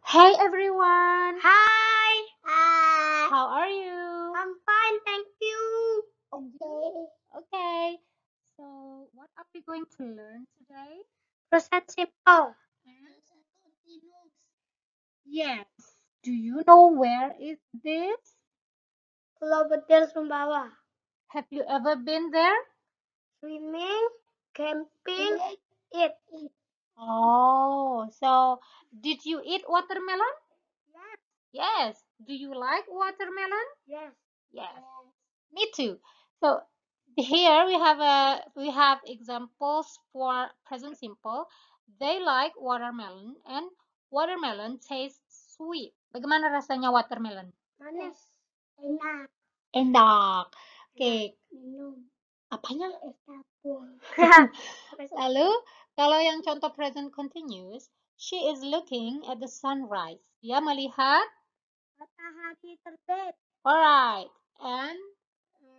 Hey everyone, Hi. Hi. how are you? I'm fine, thank you. Okay. Okay, so what are we going to learn today? Present simple. Yes, do you know where is this? Pulau Bedil Sumbawa. Have you ever been there? Swimming, camping, eat. Oh, so did you eat watermelon? Yes. Yes. Do you like watermelon? Yes. Yes. Me too. So here we have examples for present simple. They like watermelon and watermelon tastes sweet. Bagaimana rasanya watermelon? Manis. Enak. Enak. Oke, Minum. apanya? Es tabung. Lalu kalau yang contoh present continuous, she is looking at the sunrise. Dia melihat. Matahari terbit. Alright. And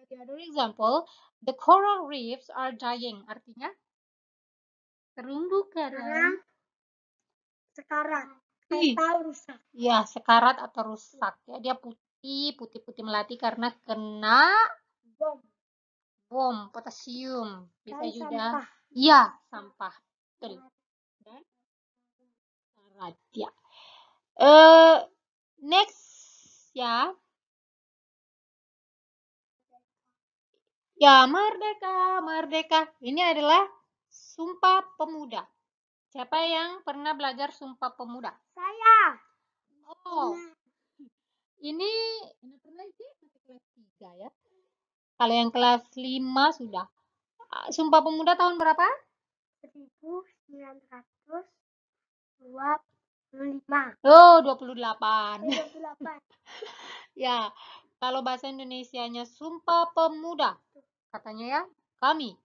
the other example, the coral reefs are dying. Artinya terumbu karang. Sekarang. Ih, Atau rusak. ya sekarat atau rusak. Ya, dia putih melati karena kena Bom. bom potasium. Bisa Dan juga. sampah. Iya, sampah. Betul. Dan sekarat. Ya. Next ya. Ya, merdeka, merdeka. Ini adalah Sumpah Pemuda. Siapa yang pernah belajar Sumpah Pemuda? Saya. Oh, ini pernah sih masih kelas 3 ya. Kalau yang kelas 5 sudah. Sumpah Pemuda tahun berapa? 1925. Oh, 28. 28. Ya, kalau bahasa Indonesianya Sumpah Pemuda. Katanya ya, kami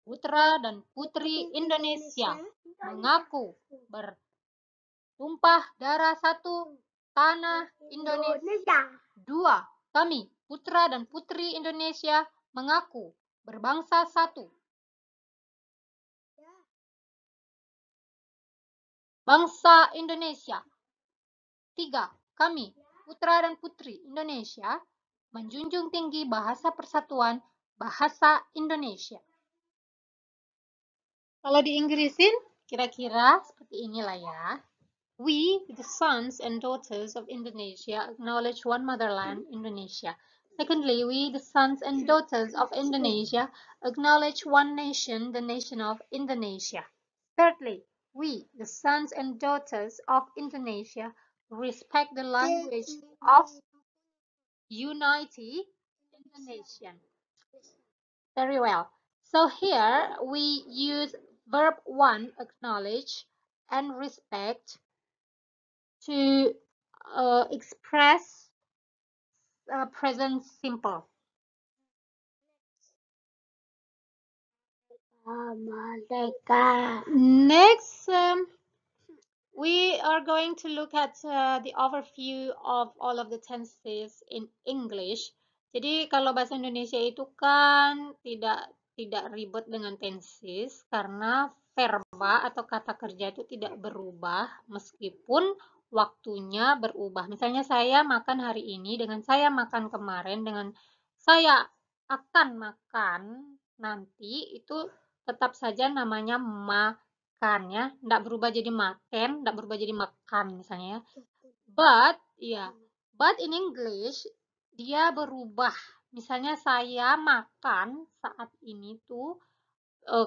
putra dan putri Indonesia mengaku bertumpah darah satu tanah Indonesia. Dua, kami putra dan putri Indonesia mengaku berbangsa satu. Bangsa Indonesia. Tiga, kami putra dan putri Indonesia menjunjung tinggi bahasa persatuan bahasa Indonesia. Kalau di Inggrisin, kira-kira seperti inilah ya. We, the sons and daughters of Indonesia, acknowledge one motherland, Indonesia. Secondly, we, the sons and daughters of Indonesia, acknowledge one nation, the nation of Indonesia. Thirdly, we, the sons and daughters of Indonesia, respect the language of Unity Indonesian. Very well. So here we use verb 1, acknowledge, and respect to express present simple. Merdeka. Next, we are going to look at the overview of all of the tenses in English. Jadi kalau bahasa Indonesia itu kan tidak ribet dengan tenses karena verba atau kata kerja itu tidak berubah meskipun waktunya berubah. Misalnya saya makan hari ini dengan saya makan kemarin dengan saya akan makan nanti itu tetap saja namanya makan ya, enggak berubah jadi makan, enggak berubah jadi makan misalnya ya. But in English dia berubah. Misalnya saya makan saat ini tuh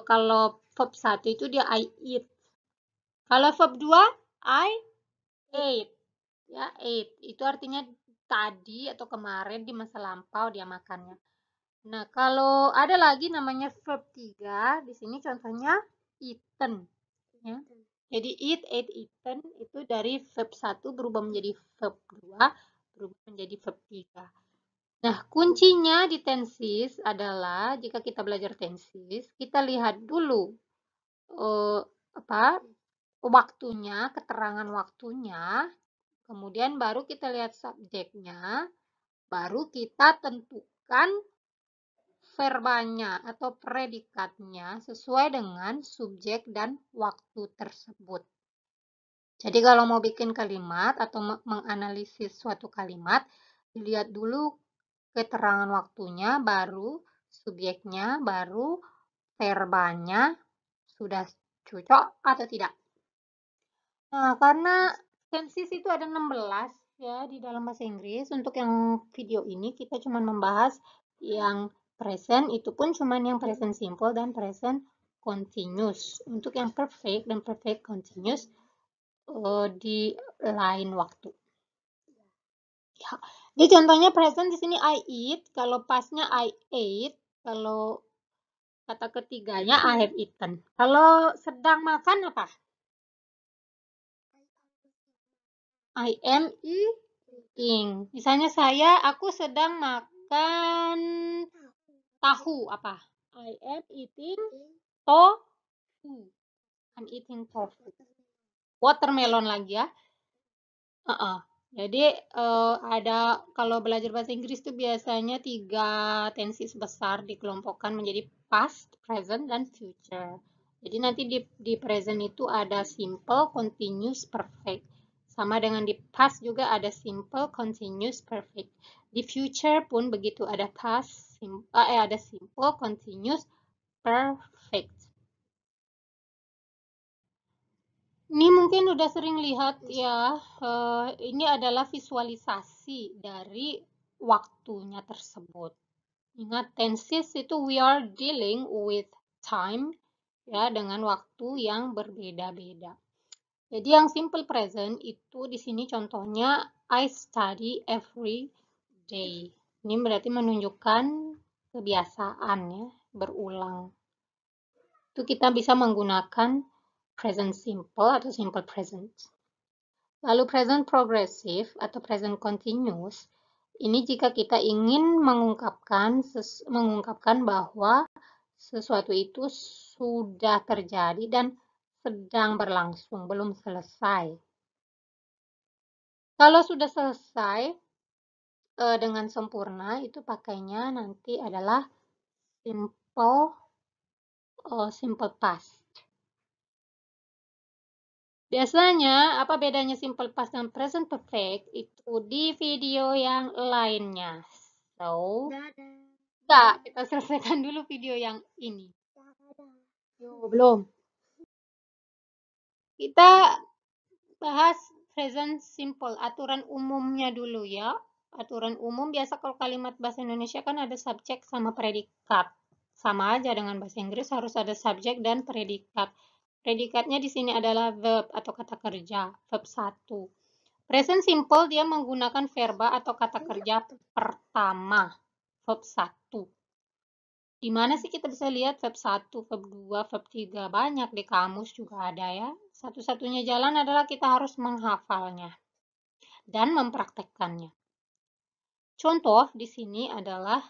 kalau verb 1 itu dia I eat. Kalau verb 2 I ate. Ya, ate. Itu artinya tadi atau kemarin di masa lampau dia makannya. Nah, kalau ada lagi namanya verb 3, di sini contohnya eaten. Ya. Jadi eat, ate, eaten itu dari verb 1 berubah menjadi verb 2, berubah menjadi verb 3. Nah, kuncinya di tenses adalah jika kita belajar tenses, kita lihat dulu waktunya, keterangan waktunya, kemudian baru kita lihat subjeknya, baru kita tentukan verbanya atau predikatnya sesuai dengan subjek dan waktu tersebut. Jadi kalau mau bikin kalimat atau menganalisis suatu kalimat, dilihat dulu keterangan waktunya, baru subjeknya, baru verbanya, sudah cocok atau tidak. Nah, karena tenses itu ada 16 ya di dalam bahasa Inggris. Untuk yang video ini kita cuma membahas yang present, itu pun cuma yang present simple dan present continuous. Untuk yang perfect dan perfect continuous di lain waktu. Ya. Jadi contohnya present di sini I eat, kalau pasnya I ate, kalau kata ketiganya I have eaten. Kalau sedang makan apa? I am eating. Misalnya aku sedang makan tahu apa? I am eating tofu. I'm eating tofu. Watermelon lagi ya. Jadi ada kalau belajar bahasa Inggris itu biasanya 3 tenses besar dikelompokkan menjadi past, present, dan future. Jadi nanti di present itu ada simple, continuous, perfect. Sama dengan di past juga ada simple, continuous, perfect. Di future pun begitu, ada past, ada simple, continuous, perfect. Ini mungkin udah sering lihat ya, ini adalah visualisasi dari waktunya tersebut. Ingat, tenses itu we are dealing with time ya, dengan waktu yang berbeda-beda. Jadi yang simple present itu di sini contohnya I study every day. Ini berarti menunjukkan kebiasaan ya, berulang. Itu kita bisa menggunakan present simple atau simple present. Lalu present progressive atau present continuous, ini jika kita ingin mengungkapkan bahwa sesuatu itu sudah terjadi dan sedang berlangsung, belum selesai. Kalau sudah selesai dengan sempurna, itu pakainya nanti adalah simple past. Biasanya, apa bedanya simple past dan present perfect? Itu di video yang lainnya. So, enggak, kita selesaikan dulu video yang ini. Belum. Kita bahas present simple, aturan umumnya dulu ya. Aturan umum biasa kalau kalimat bahasa Indonesia kan ada subjek sama predikat. Sama aja dengan bahasa Inggris harus ada subjek dan predikat. Predikatnya di sini adalah verb atau kata kerja, verb 1. Present simple dia menggunakan verba atau kata kerja pertama, verb 1. Di mana sih kita bisa lihat verb 1, verb 2, verb 3? Banyak di kamus juga ada ya. Satu-satunya jalan adalah kita harus menghafalnya dan mempraktekkannya. Contoh di sini adalah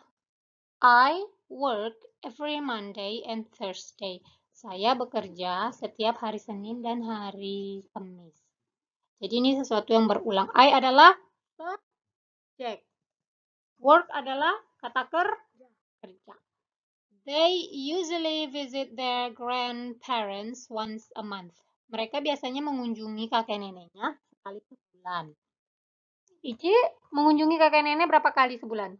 I work every Monday and Thursday. Saya bekerja setiap hari Senin dan hari Kamis. Jadi ini sesuatu yang berulang. I adalah subjek. Work adalah kata kerja. They usually visit their grandparents once a month. Mereka biasanya mengunjungi kakek neneknya sekali sebulan. Ici mengunjungi kakek nenek berapa kali sebulan?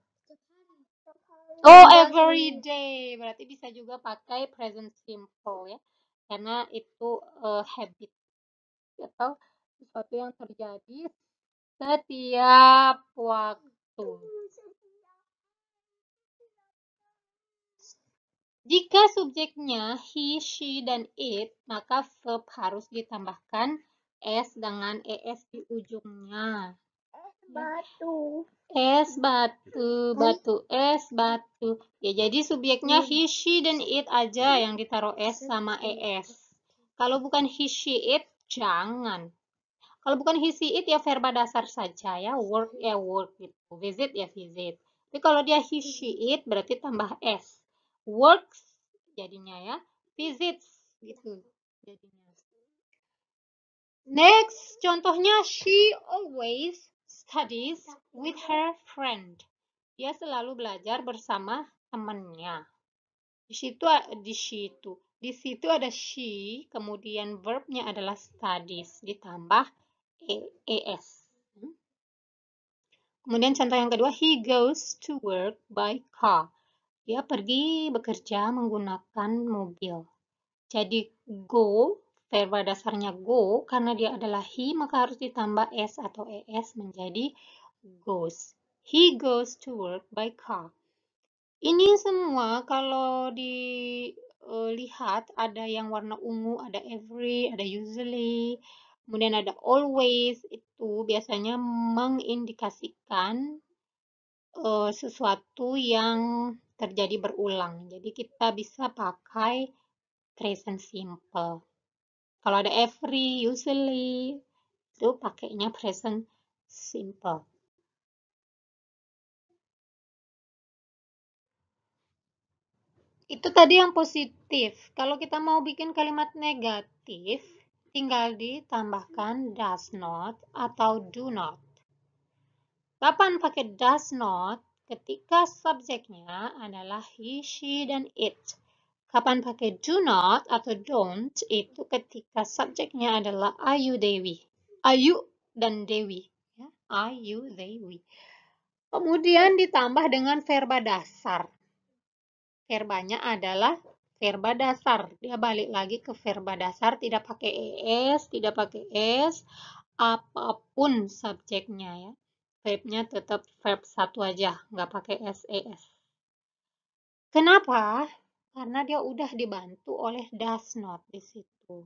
Oh, every day. Berarti bisa juga pakai present simple ya. Karena itu habit atau sesuatu yang terjadi setiap waktu. Jika subjeknya he, she, dan it, maka verb harus ditambahkan s dengan es di ujungnya. Batu. Es batu, es batu. Ya, jadi subjeknya he, she, dan it aja yang ditaruh s sama es. Kalau bukan he, she, it, jangan. Kalau bukan he, she, it, ya verba dasar saja ya. Work, ya work gitu. Visit, ya visit. Tapi kalau dia he, she, it, berarti tambah s. Works jadinya ya. Visits gitu jadinya. Next, contohnya she always studies with her friend. Dia selalu belajar bersama temannya. Di situ Di situ ada she, kemudian verbnya adalah studies, ditambah es. Kemudian contoh yang kedua, he goes to work by car. Dia pergi bekerja menggunakan mobil. Jadi go, verba dasarnya go, karena dia adalah he, maka harus ditambah s atau es menjadi goes. He goes to work by car. Ini semua kalau dilihat ada yang warna ungu, ada every, ada usually, kemudian ada always, itu biasanya mengindikasikan sesuatu yang terjadi berulang. Jadi kita bisa pakai present simple. Kalau ada every, usually, itu pakainya present simple. Itu tadi yang positif. Kalau kita mau bikin kalimat negatif, tinggal ditambahkan does not atau do not. Kapan pakai does not? Ketika subjeknya adalah he, she, dan it. Kapan pakai do not atau don't? Itu ketika subjeknya adalah Ayu Dewi. Ayu dan Dewi. Ya, Ayu Dewi. Kemudian ditambah dengan verba dasar. Verbanya adalah verba dasar. Dia balik lagi ke verba dasar, tidak pakai es, tidak pakai es, apapun subjeknya ya. Verbnya tetap verb satu aja, nggak pakai es. Kenapa? Karena dia udah dibantu oleh does not di situ.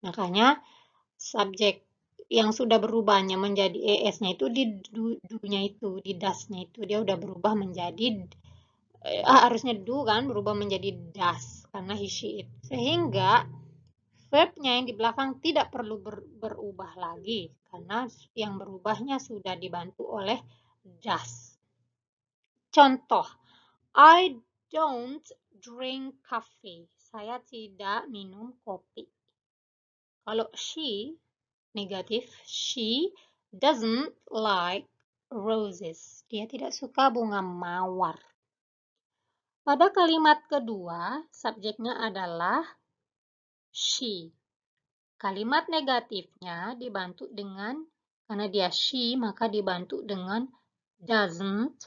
Makanya subjek yang sudah berubahnya menjadi es-nya itu di do-nya itu, di does-nya itu dia udah berubah menjadi harusnya do kan berubah menjadi does karena he, she, it. Sehingga verbnya yang di belakang tidak perlu berubah lagi karena yang berubahnya sudah dibantu oleh does. Contoh, I don't drink coffee. Saya tidak minum kopi. Kalau she, negatif, she doesn't like roses. Dia tidak suka bunga mawar. Pada kalimat kedua, subjeknya adalah she. Kalimat negatifnya dibantu dengan, karena dia she, maka dibantu dengan doesn't.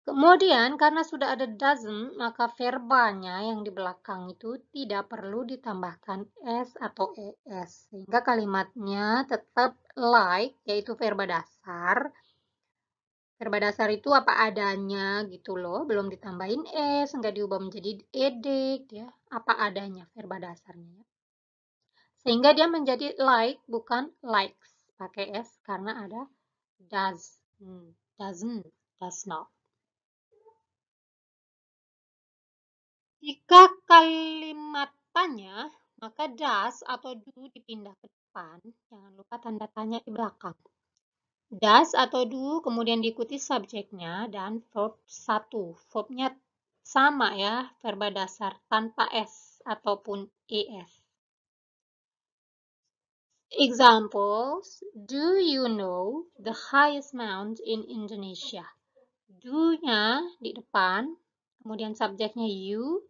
Kemudian, karena sudah ada doesn't, maka verbanya yang di belakang itu tidak perlu ditambahkan s atau es. Sehingga kalimatnya tetap like, yaitu verba dasar. Verba dasar itu apa adanya gitu loh, belum ditambahin s, nggak diubah menjadi ed, ya, apa adanya verba dasarnya. Sehingga dia menjadi like, bukan likes, pakai s karena ada does, doesn't, does not. Jika kalimat tanya, maka does atau do dipindah ke depan, jangan lupa tanda tanya di belakang. Does atau do kemudian diikuti subjeknya dan verb 1. Verbnya sama ya, verba dasar tanpa s ataupun es. Examples, do you know the highest mount in Indonesia? Do-nya di depan, kemudian subjeknya you,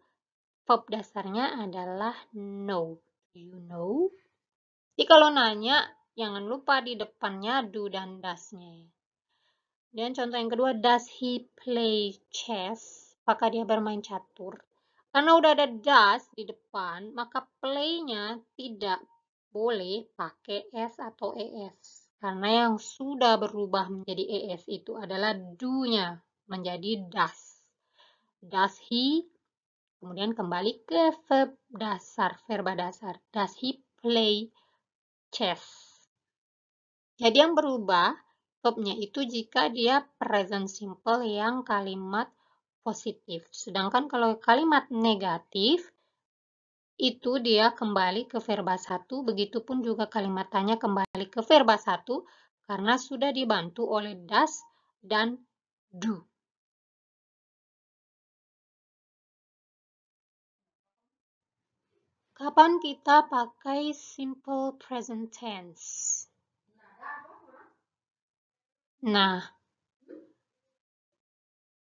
verb dasarnya adalah know. You know. Jadi kalau nanya, jangan lupa di depannya do dan does-nya. Dan contoh yang kedua, does he play chess? Apakah dia bermain catur? Karena udah ada does di depan, maka play-nya tidak boleh pakai s atau es. Karena yang sudah berubah menjadi es itu adalah do-nya menjadi does. Does he? Kemudian kembali ke verb dasar, verba dasar. Does he play chess? Jadi yang berubah verbnya itu jika dia present simple yang kalimat positif. Sedangkan kalau kalimat negatif itu dia kembali ke verba 1, begitupun juga kalimat tanya kembali ke verba 1 karena sudah dibantu oleh does dan do. Kapan kita pakai simple present tense? Nah,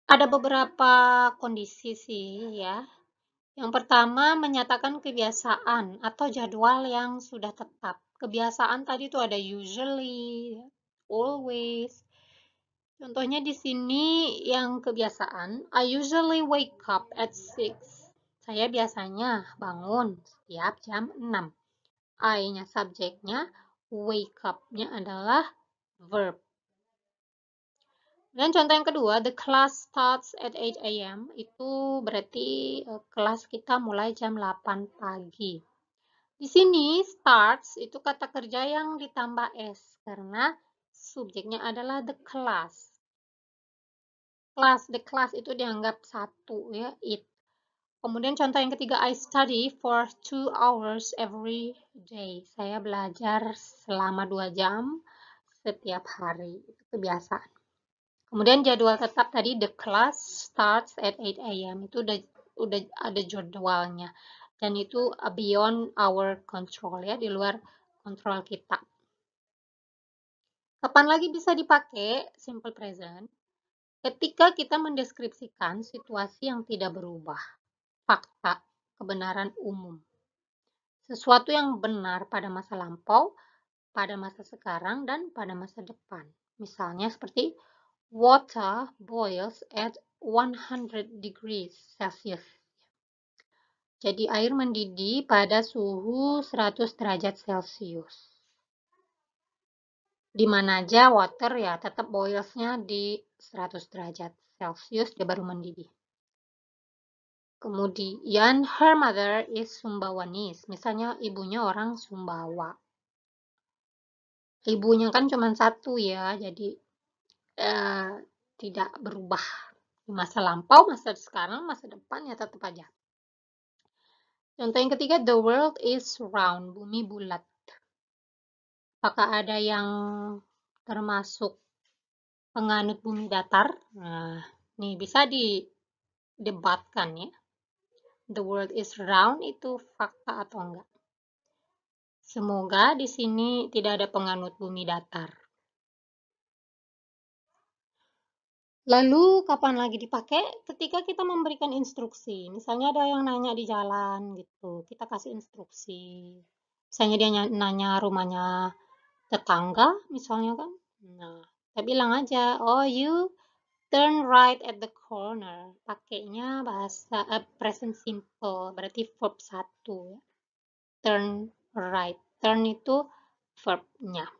ada beberapa kondisi sih ya. Yang pertama, menyatakan kebiasaan atau jadwal yang sudah tetap. Kebiasaan tadi itu ada usually, always. Contohnya di sini yang kebiasaan, I usually wake up at 6. Saya biasanya bangun setiap jam 6. I-nya subjeknya, wake up-nya adalah verb. Dan contoh yang kedua, the class starts at 8 a.m. Itu berarti kelas kita mulai jam 8 pagi. Di sini starts itu kata kerja yang ditambah s karena subjeknya adalah the class. The class itu dianggap satu ya, it. Kemudian contoh yang ketiga, I study for 2 hours every day. Saya belajar selama 2 jam setiap hari. Itu kebiasaan. Kemudian jadwal tetap tadi, the class starts at 8 a.m. Itu udah ada jadwalnya. Dan itu beyond our control ya, di luar kontrol kita. Kapan lagi bisa dipakai simple present? Ketika kita mendeskripsikan situasi yang tidak berubah, fakta, kebenaran umum. Sesuatu yang benar pada masa lampau, pada masa sekarang, dan pada masa depan. Misalnya seperti water boils at 100 degrees Celsius. Jadi air mendidih pada suhu 100 derajat Celcius. Di mana aja water ya tetap boils-nya di 100 derajat Celcius dia baru mendidih. Kemudian her mother is Sumbawanis. Misalnya ibunya orang Sumbawa. Ibunya kan cuma satu ya, jadi tidak berubah. Di masa lampau, masa sekarang, masa depan ya tetap aja. Contoh yang ketiga, the world is round, bumi bulat. Apakah ada yang termasuk penganut bumi datar? Nah, ini bisa didebatkan ya. The world is round itu fakta atau enggak? Semoga di sini tidak ada penganut bumi datar. Lalu kapan lagi dipakai? Ketika kita memberikan instruksi. Misalnya ada yang nanya di jalan gitu, kita kasih instruksi. Misalnya dia nanya rumahnya tetangga, misalnya kan. Nah, kita bilang aja, oh you turn right at the corner. Pakainya bahasa present simple, berarti verb 1 ya. Turn right. Turn itu verbnya.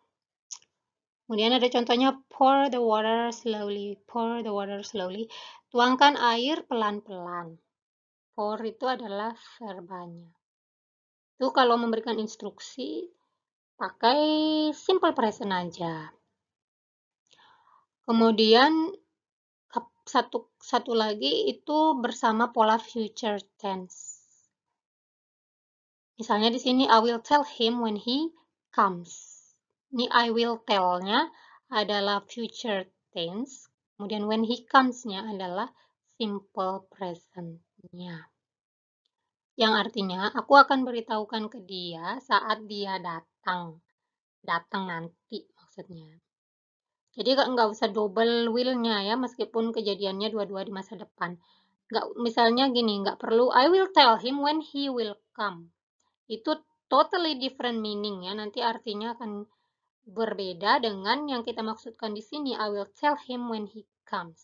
Kemudian ada contohnya pour the water slowly. Pour the water slowly. Tuangkan air pelan-pelan. Pour itu adalah verbanya. Itu kalau memberikan instruksi pakai simple present aja. Kemudian satu lagi itu bersama pola future tense. Misalnya di sini I will tell him when he comes. Ini I will tell-nya adalah future tense, kemudian when he comes-nya adalah simple present-nya. Yang artinya, aku akan beritahukan ke dia saat dia datang. Datang nanti maksudnya. Jadi nggak usah double will-nya ya, meskipun kejadiannya dua-dua di masa depan. Misalnya gini, nggak perlu I will tell him when he will come. Itu totally different meaning ya, nanti artinya akan berbeda dengan yang kita maksudkan di sini. I will tell him when he comes.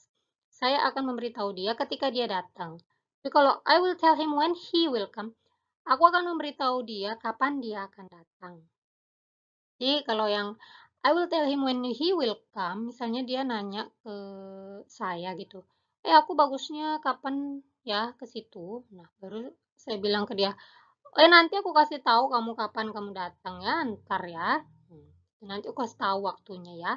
Saya akan memberitahu dia ketika dia datang. Tapi kalau I will tell him when he will come, aku akan memberitahu dia kapan dia akan datang. Jadi kalau yang I will tell him when he will come, misalnya dia nanya ke saya gitu. Aku bagusnya kapan ya ke situ. Nah, baru saya bilang ke dia, nanti aku kasih tahu kamu kapan kamu datang ya, ntar ya. Nanti aku kasih tahu waktunya ya.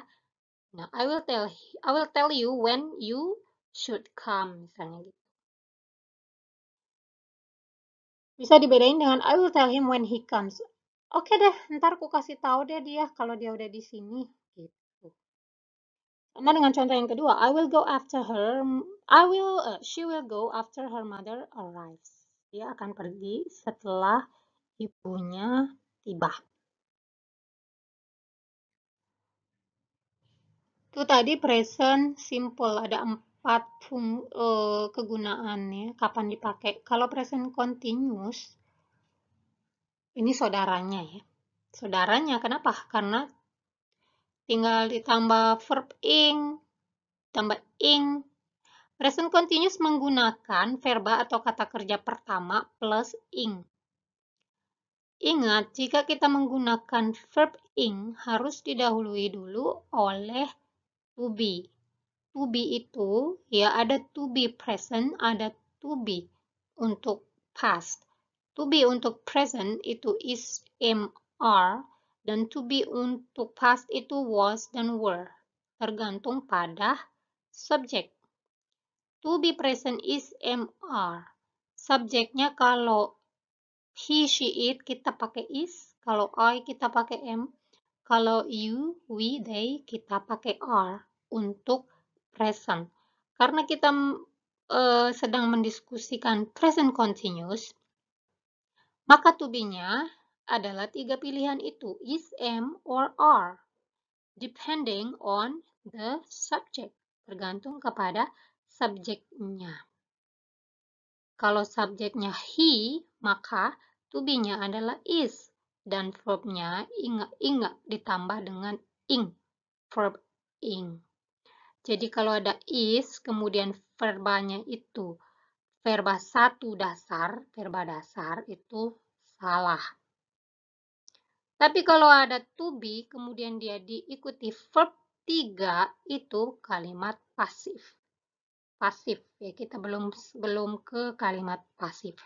Nah, I will tell you when you should come, misalnya gitu. Bisa dibedain dengan I will tell him when he comes. Oke deh, ntar aku kasih tahu deh dia kalau dia udah di sini gitu. Sama dengan contoh yang kedua, I will go after her. She will go after her mother arrives. Dia akan pergi setelah ibunya tiba. Itu tadi present simple, ada 4 kegunaannya, kapan dipakai. Kalau present continuous, ini saudaranya ya. Saudaranya, kenapa? Karena tinggal ditambah verb ing, tambah ing. Present continuous menggunakan verba atau kata kerja pertama plus ing. Ingat, jika kita menggunakan verb ing, harus didahului dulu oleh to be. To be itu, ya ada to be present, ada to be untuk past. To be untuk present itu is, am, are, dan to be untuk past itu was dan were. Tergantung pada subjek. To be present is, am, are. Subjeknya kalau he, she, it kita pakai is, kalau I kita pakai am, kalau you, we, they kita pakai are untuk present. Karena kita sedang mendiskusikan present continuous, maka to be-nya adalah 3 pilihan itu, is, am, or are, depending on the subject, tergantung kepada subjeknya. Kalau subjeknya he, maka to be-nya adalah is, dan verb-nya ingat ditambah dengan ing, verb ing. Jadi kalau ada is, kemudian verbanya itu verba dasar itu salah. Tapi kalau ada to be, kemudian dia diikuti verb 3, itu kalimat pasif. Pasif ya, kita belum ke kalimat pasif.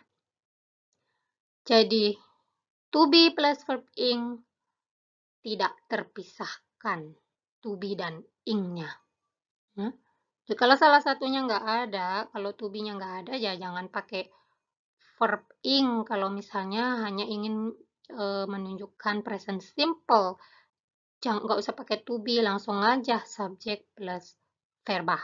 Jadi to be plus verb ing tidak terpisahkan, to be dan ing-nya. Jadi kalau salah satunya nggak ada, kalau to be-nya nggak ada, ya jangan pakai verb ing. Kalau misalnya hanya ingin menunjukkan present simple, nggak usah pakai to be, langsung aja subject plus verba.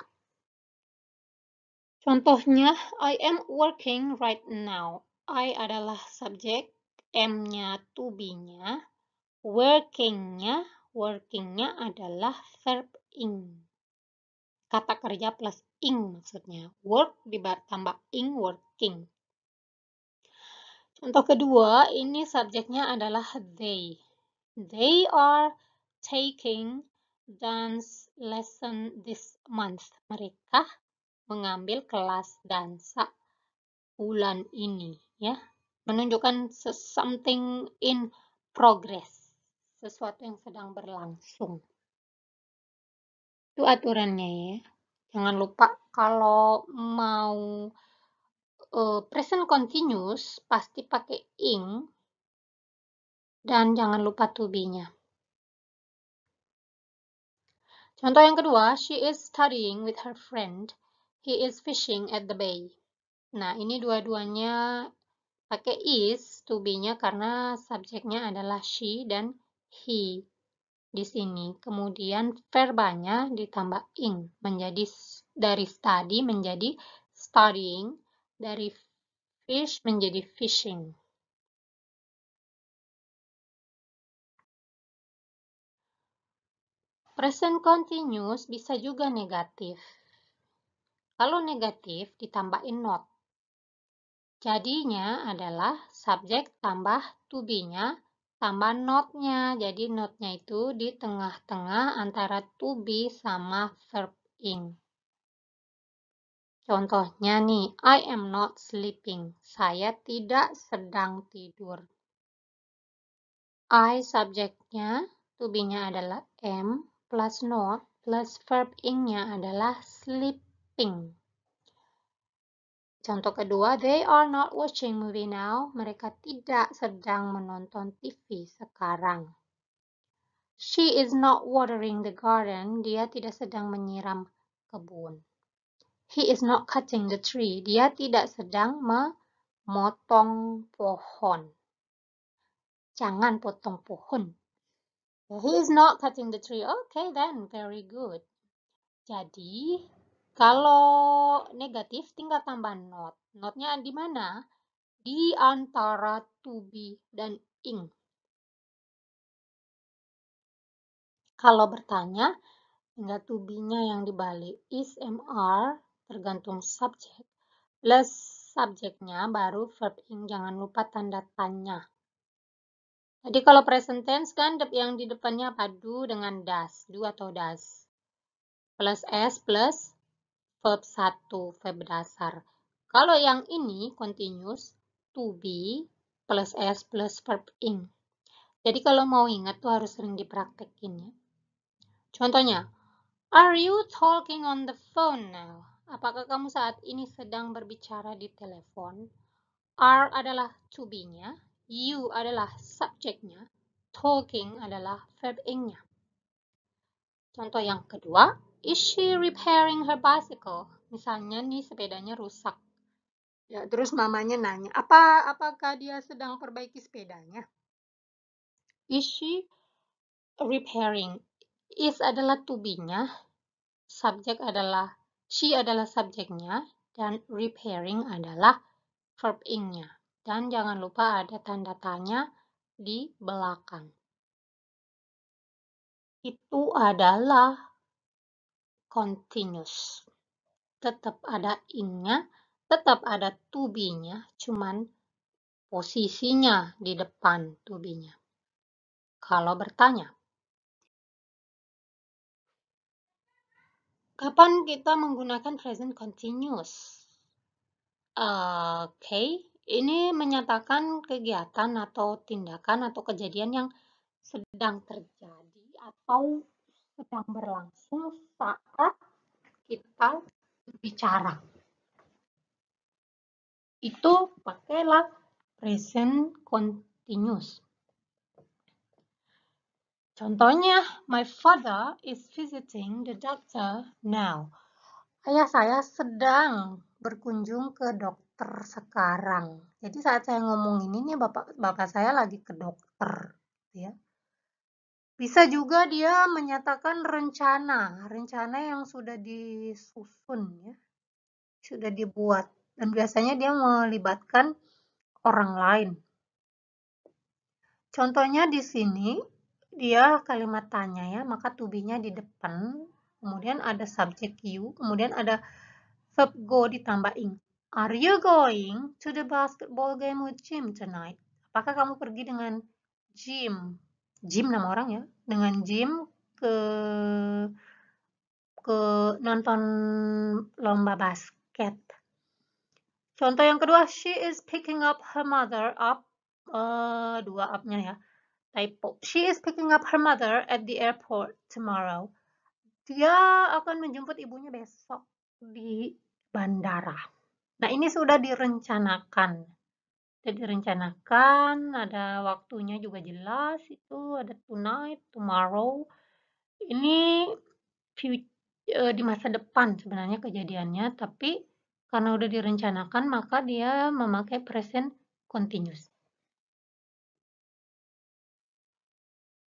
Contohnya, I am working right now. I adalah subjek, am-nya to be-nya, working-nya adalah verb ing. Kata kerja plus ing maksudnya. Work ditambah ing, working. Contoh kedua, ini subjeknya adalah they. They are taking dance lesson this month. Mereka mengambil kelas dansa bulan ini, ya. Menunjukkan something in progress, sesuatu yang sedang berlangsung. Itu aturannya ya. Jangan lupa kalau mau present continuous pasti pakai ing, dan jangan lupa to be-nya. Contoh yang kedua, she is studying with her friend. He is fishing at the bay. Nah, ini dua-duanya pakai is, to be-nya karena subjeknya adalah she dan he di sini. Kemudian verbanya ditambah ing, menjadi dari study menjadi studying, dari fish menjadi fishing. Present continuous bisa juga negatif. Kalau negatif ditambahin not. Jadinya adalah subjek tambah to be-nya tambah not-nya. Jadi not-nya itu di tengah-tengah antara to be sama verb ing. Contohnya nih, I am not sleeping. Saya tidak sedang tidur. I subjeknya, to be-nya adalah am plus not plus verb ing-nya adalah sleeping. Contoh kedua, they are not watching movie now. Mereka tidak sedang menonton TV sekarang. She is not watering the garden. Dia tidak sedang menyiram kebun. He is not cutting the tree. Dia tidak sedang memotong pohon. Jangan potong pohon. He is not cutting the tree. Okay, then very good. Jadi, kalau negatif tinggal tambah not. Not-nya di mana? Di antara to be dan ing. Kalau bertanya, Hingga to be-nya yang dibalik. Is MR tergantung subjek. Plus subjeknya baru verb ing. Jangan lupa tanda tanya. Jadi kalau present tense kan yang di depannya apa? Do dengan does. Do atau does. Plus S plus verb 1, verb dasar. Kalau yang ini continuous, to be plus S plus verb ing. Jadi kalau mau ingat tuh harus sering dipraktekin ya. Contohnya, are you talking on the phone now? Apakah kamu saat ini sedang berbicara di telepon? Are adalah to be-nya, you adalah subjeknya, talking adalah verb ing-nya. Contoh yang kedua, is she repairing her bicycle? Misalnya nih sepedanya rusak. Ya, terus mamanya nanya, apakah dia sedang perbaiki sepedanya? Is she repairing? Is adalah to be-nya, subjek adalah she adalah subjeknya, dan repairing adalah verb ing-nya. Dan jangan lupa ada tanda tanya di belakang. Itu adalah continuous. Tetap ada ing-nya, tetap ada to be-nya, cuman posisinya di depan to be-nya. Kalau bertanya, kapan kita menggunakan present continuous? Oke, ini menyatakan kegiatan atau tindakan atau kejadian yang sedang terjadi atau sedang berlangsung saat kita bicara. Itu pakailah present continuous. Contohnya, my father is visiting the doctor now. Ayah saya sedang berkunjung ke dokter sekarang. Jadi saat saya ngomong ini nih bapak saya lagi ke dokter, ya. Bisa juga dia menyatakan rencana yang sudah disusun, ya, sudah dibuat, dan biasanya dia melibatkan orang lain. Contohnya di sini dia kalimat tanya ya, maka to be-nya di depan, kemudian ada subjek you, kemudian ada verb go ditambah ing. Are you going to the basketball game with Jim tonight? Apakah kamu pergi dengan Jim? Jim nama orang ya, dengan Jim ke nonton lomba basket. Contoh yang kedua, she is picking up her mother up. Dua up-nya ya. Typo. She is picking up her mother at the airport tomorrow. Dia akan menjemput ibunya besok di bandara. Nah, ini sudah direncanakan. Sudah direncanakan, ada waktunya juga jelas, itu ada tonight, tomorrow. Ini di masa depan sebenarnya kejadiannya, tapi karena udah direncanakan, maka dia memakai present continuous.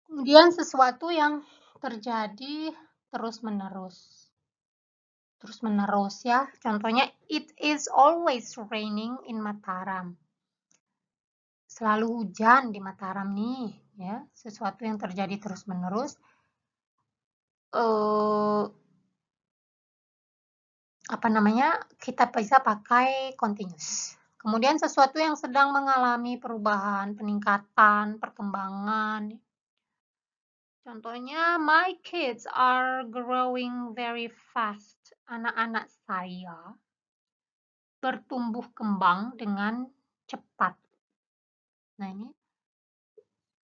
Kemudian sesuatu yang terjadi terus-menerus. Terus-menerus ya. Contohnya, it is always raining in Mataram. Selalu hujan di Mataram nih, ya. Sesuatu yang terjadi terus-menerus. Kita bisa pakai continuous. Kemudian sesuatu yang sedang mengalami perubahan, peningkatan, perkembangan. Contohnya, my kids are growing very fast. Anak-anak saya bertumbuh kembang dengan cepat. Nah, ini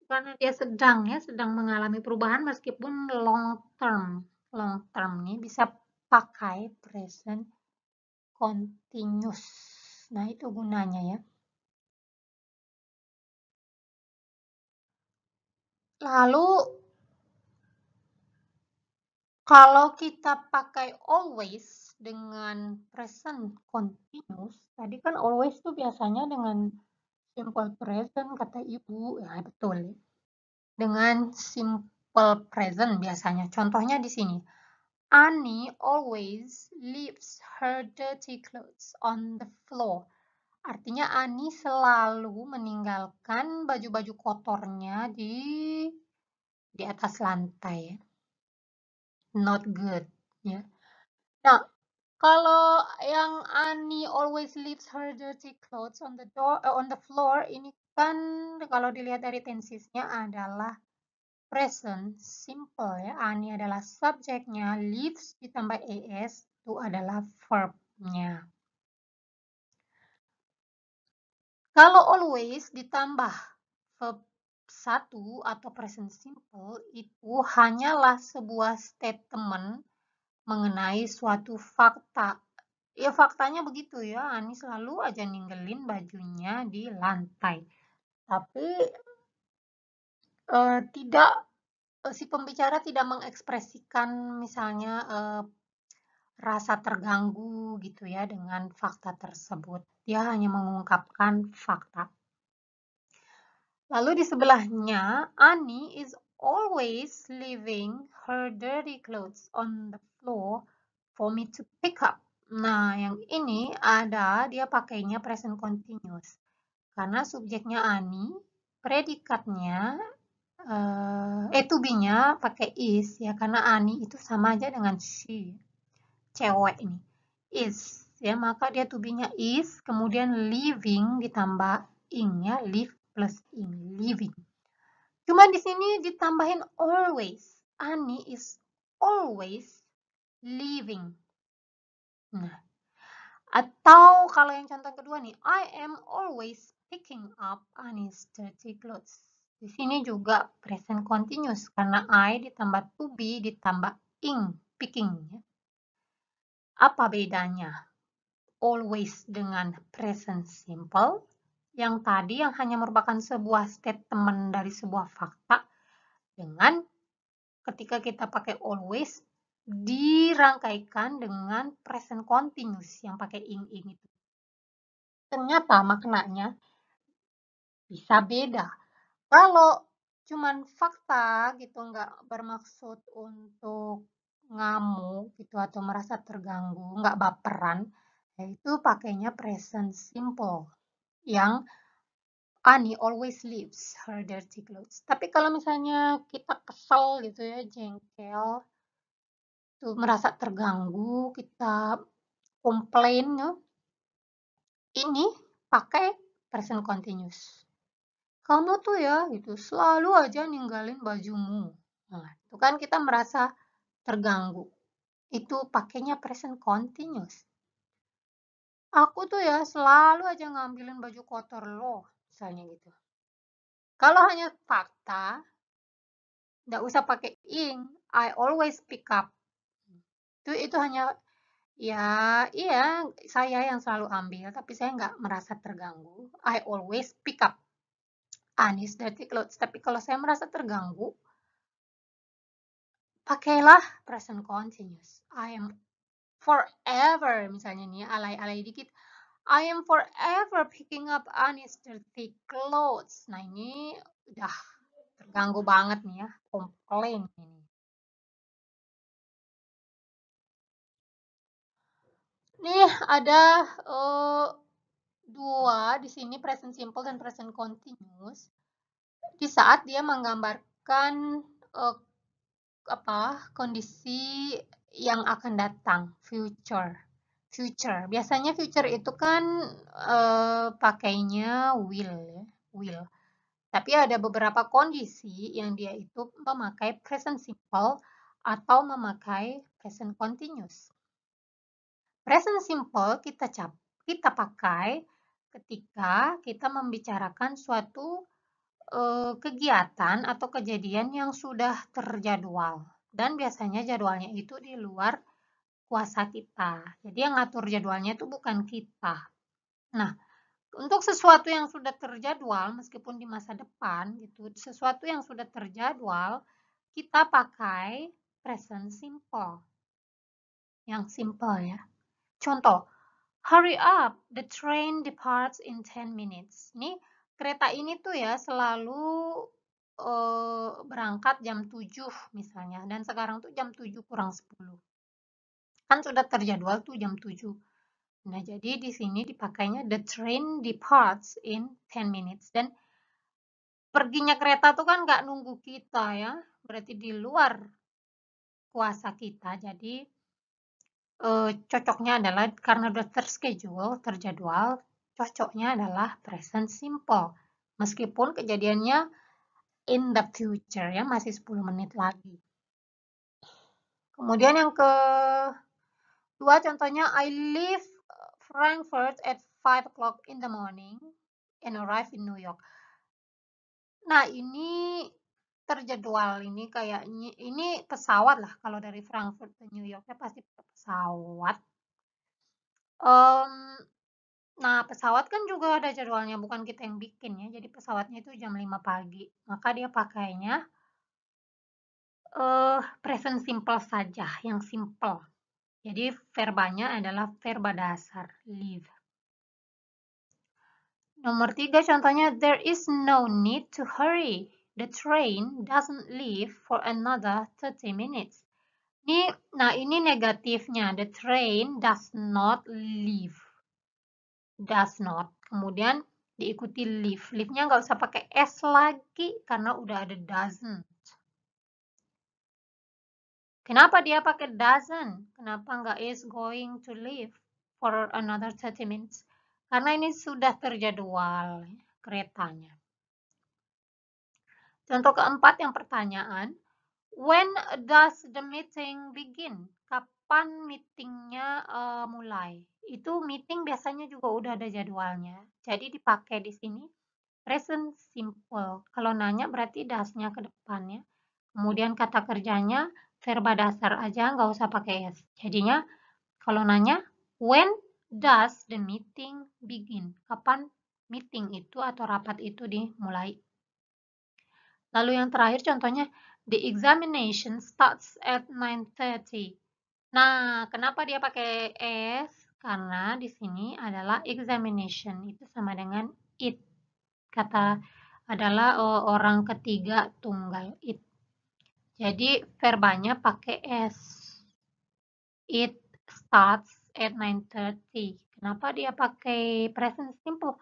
karena dia sedang mengalami perubahan meskipun long term. Long term ini bisa pakai present continuous. Nah, itu gunanya ya. Lalu kalau kita pakai always dengan present continuous, tadi kan always tuh biasanya dengan simple present kata ibu, ya betul. Dengan simple present biasanya. Contohnya di sini. Annie always leaves her dirty clothes on the floor. Artinya Annie selalu meninggalkan baju-baju kotornya di atas lantai. not good. Ya. Nah, kalau yang Annie always leaves her dirty clothes on the on the floor, ini kan kalau dilihat dari tensisnya adalah present simple ya. Annie adalah subjeknya, leaves ditambah es itu adalah verbnya. Kalau always ditambah verb 1 atau present simple itu hanyalah sebuah statement mengenai suatu fakta. Ya faktanya begitu ya, Ani selalu aja ninggalin bajunya di lantai. Tapi tidak si pembicara tidak mengekspresikan misalnya rasa terganggu gitu ya dengan fakta tersebut. Dia hanya mengungkapkan fakta. Lalu di sebelahnya, Annie is always leaving her dirty clothes on the floor for me to pick up. Nah, yang ini ada dia pakainya present continuous. Karena subjeknya Annie, predikatnya to be-nya pakai is ya karena Annie itu sama aja dengan she. Cewek ini. Is ya, maka dia to be-nya is, kemudian living ditambah ing ya, live plus ing, living. Cuma di sini ditambahin always. Annie is always living. Nah, atau kalau yang contoh kedua nih, I am always picking up Annie's dirty clothes. Di sini juga present continuous karena I ditambah to be ditambah ing, picking ya. Apa bedanya always dengan present simple? Yang tadi yang hanya merupakan sebuah statement dari sebuah fakta dengan ketika kita pakai always dirangkaikan dengan present continuous yang pakai ing itu. Ternyata maknanya bisa beda. Kalau cuman fakta gitu nggak bermaksud untuk ngamuk gitu atau merasa terganggu, nggak baperan, yaitu pakainya present simple yang Annie always leaves her dirty clothes. Tapi kalau misalnya kita kesel gitu ya, jengkel, tuh merasa terganggu, kita komplain ya, ini pakai present continuous. Kamu tuh ya gitu selalu aja ninggalin bajumu. Nah, itu kan kita merasa terganggu. Itu pakainya present continuous. Aku tuh ya selalu aja ngambilin baju kotor lo, misalnya gitu. Kalau hanya fakta, nggak usah pakai ing, I always pick up. Itu hanya ya iya saya yang selalu ambil, tapi saya nggak merasa terganggu. I always pick up Annie's dirty clothes. Tapi kalau saya merasa terganggu, pakailah present continuous. I am forever, misalnya nih, alay-alay dikit. I am forever picking up Annie's dirty clothes. Nah, ini udah terganggu banget nih ya, komplain ini. Nih, ada dua di sini, present simple dan present continuous. Di saat dia menggambarkan kondisi yang akan datang, future. Biasanya future itu kan pakainya will ya, will. Tapi ada beberapa kondisi yang dia itu memakai present simple atau memakai present continuous. Present simple kita pakai ketika kita membicarakan suatu kegiatan atau kejadian yang sudah terjadwal. Dan biasanya jadwalnya itu di luar kuasa kita. Jadi yang ngatur jadwalnya itu bukan kita. Nah, untuk sesuatu yang sudah terjadwal, meskipun di masa depan, gitu, sesuatu yang sudah terjadwal, kita pakai present simple. Yang simple ya. Contoh, hurry up, the train departs in 10 minutes. Nih, kereta ini tuh ya selalu berangkat jam 7 misalnya, dan sekarang tuh jam 7 kurang 10. Kan sudah terjadwal tuh jam 7. Nah, jadi di sini dipakainya the train departs in 10 minutes. Dan perginya kereta tuh kan nggak nunggu kita ya, berarti di luar kuasa kita. Jadi cocoknya adalah karena udah terschedule, terjadwal, cocoknya adalah present simple. Meskipun kejadiannya in the future ya, masih 10 menit lagi. Kemudian yang kedua contohnya, I leave Frankfurt at 5 o'clock in the morning and arrive in New York. Nah, ini terjadwal, ini kayaknya ini pesawat lah, kalau dari Frankfurt ke New York ya pasti pesawat. Nah, pesawat kan juga ada jadwalnya, bukan kita yang bikin ya. Jadi pesawatnya itu jam 5 pagi. Maka dia pakainya present simple saja, yang simple. Jadi verbanya adalah verba dasar, leave. Nomor 3 contohnya, there is no need to hurry. The train doesn't leave for another 30 minutes. Ini negatifnya. The train does not leave. Does not. Kemudian diikuti leave. Leave-nya nggak usah pakai S lagi karena udah ada doesn't. Kenapa dia pakai doesn't? Kenapa nggak is going to leave for another 30 minutes? Karena ini sudah terjadwal keretanya. Contoh keempat yang pertanyaan. When does the meeting begin? Kapan meetingnya mulai? Itu meeting biasanya juga udah ada jadwalnya. Jadi dipakai di sini present simple. Kalau nanya berarti does-nya ke depannya. Kemudian kata kerjanya verba dasar aja, nggak usah pakai S. Jadinya kalau nanya, when does the meeting begin? Kapan meeting itu atau rapat itu dimulai? Lalu yang terakhir contohnya, the examination starts at 9:30. Nah, kenapa dia pakai S? Karena di sini adalah examination, itu sama dengan it. Kata adalah orang ketiga tunggal it. Jadi verbanya pakai S. It starts at 9:30. Kenapa dia pakai present simple?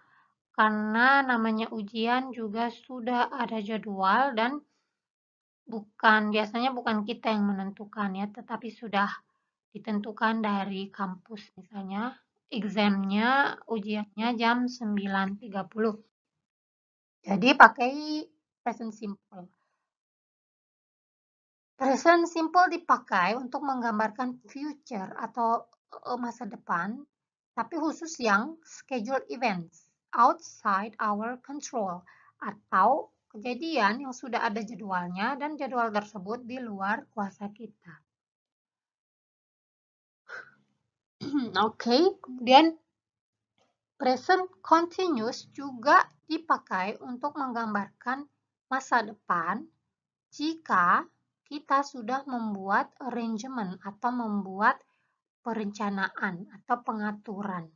Karena namanya ujian juga sudah ada jadwal dan biasanya bukan kita yang menentukan ya, tetapi sudah ditentukan dari kampus. Misalnya examnya, ujiannya jam 9.30. Jadi pakai present simple. Present simple dipakai untuk menggambarkan future atau masa depan, tapi khusus yang scheduled events outside our control atau kejadian yang sudah ada jadwalnya dan jadwal tersebut di luar kuasa kita. Oke, kemudian present continuous juga dipakai untuk menggambarkan masa depan jika kita sudah membuat arrangement atau membuat perencanaan atau pengaturan.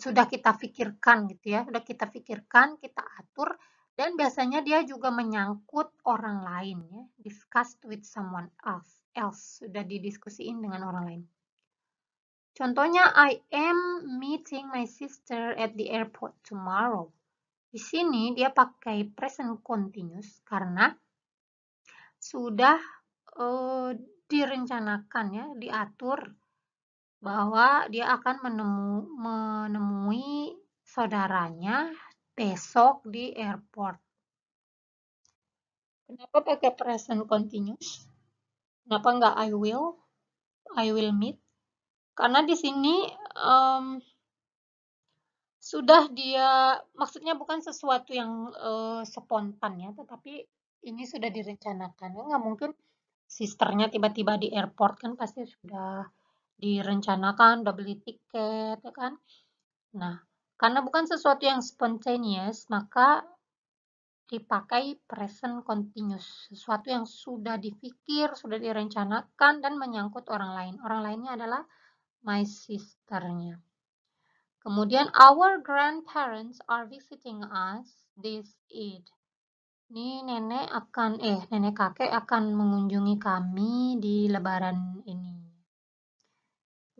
Sudah kita pikirkan gitu ya, sudah kita pikirkan, kita atur, dan biasanya dia juga menyangkut orang lain ya, discussed with someone else, sudah didiskusiin dengan orang lain. Contohnya, I am meeting my sister at the airport tomorrow. Di sini dia pakai present continuous karena sudah direncanakan ya, diatur bahwa dia akan menemui saudaranya besok di airport. Kenapa pakai present continuous? Kenapa nggak I will meet? Karena di sini sudah dia, maksudnya bukan sesuatu yang spontan ya, tetapi ini sudah direncanakan. Nggak mungkin sisternya tiba-tiba di airport, kan pasti sudah direncanakan, udah beli tiket, ya kan? Nah, karena bukan sesuatu yang spontaneous, maka dipakai present continuous. Sesuatu yang sudah dipikir, sudah direncanakan, dan menyangkut orang lain. Orang lainnya adalah my sisternya. Kemudian, our grandparents are visiting us this Eid. Ini nenek kakek akan mengunjungi kami di Lebaran ini.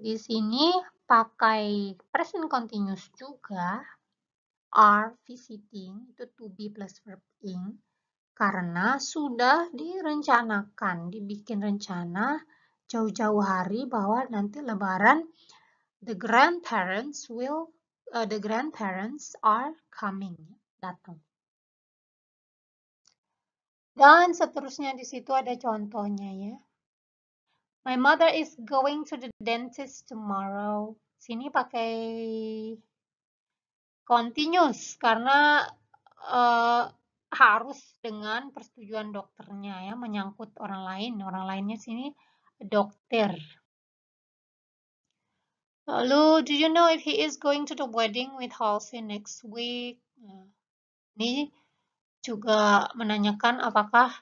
Di sini pakai present continuous juga, are visiting, itu to be plus verb ing. Karena sudah direncanakan, dibikin rencana jauh-jauh hari bahwa nanti Lebaran the grandparents are coming, datang. Dan seterusnya di situ ada contohnya ya. My mother is going to the dentist tomorrow. Sini pakai continuous karena harus dengan persetujuan dokternya ya, menyangkut orang lain. Orang lainnya sini dokter. Lalu, do you know if he is going to the wedding with Halsey next week? Ini juga menanyakan apakah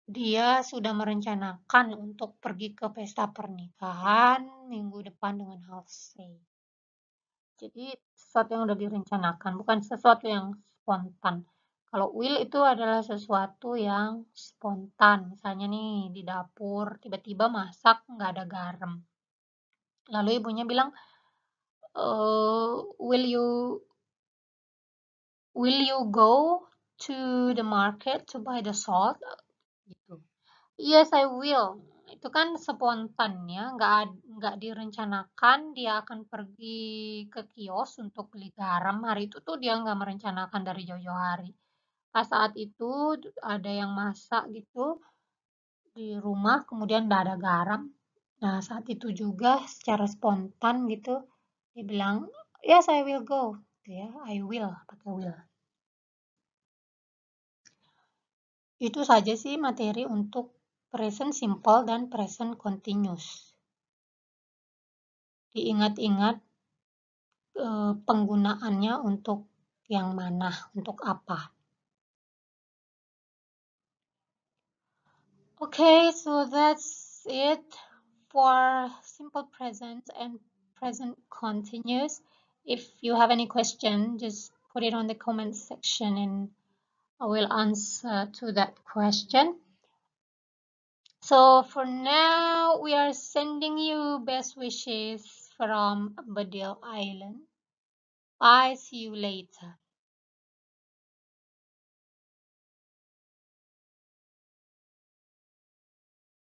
dia sudah merencanakan untuk pergi ke pesta pernikahan minggu depan dengan Halsey. Jadi sesuatu yang sudah direncanakan, bukan sesuatu yang spontan. Kalau will itu adalah sesuatu yang spontan. Misalnya nih di dapur tiba-tiba masak nggak ada garam. Lalu ibunya bilang, will you go to the market to buy the salt? Gitu. Yes, I will. Itu kan spontan ya, nggak direncanakan dia akan pergi ke kios untuk beli garam. Hari itu tuh dia nggak merencanakan dari jauh-jauh hari. Pas saat itu ada yang masak gitu di rumah, kemudian nggak ada garam. Nah, saat itu juga secara spontan gitu, dia bilang, yes, I will go. Gitu ya, I will, pakai will. Itu saja sih materi untuk present simple dan present continuous. Diingat-ingat penggunaannya untuk yang mana, untuk apa. Okay, so that's it for simple present and present continuous. If you have any question, just put it on the comment section and I will answer to that question. So for now, we are sending you best wishes from Badil Island. Bye, see you later.